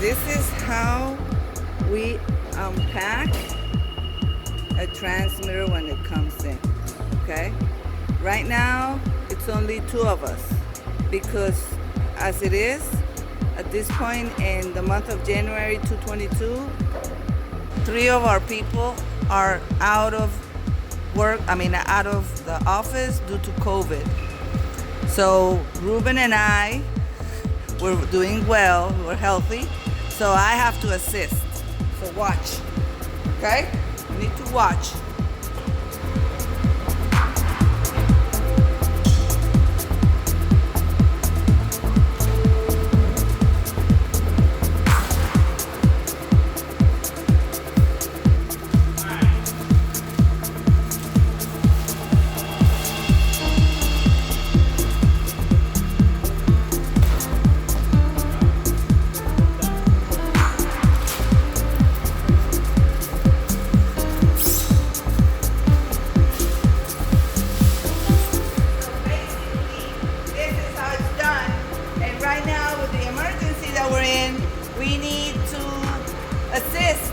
this is how we unpack a transmitter when it comes in, okay? Right now, it's only two of us because as it is, at this point in the month of January 2022, three of our people are out of out of the office due to COVID. So Ruben and I, we're doing well, we're healthy, so I have to assist. So watch, okay? You need to watch. Right now, with the emergency that we're in, we need to assist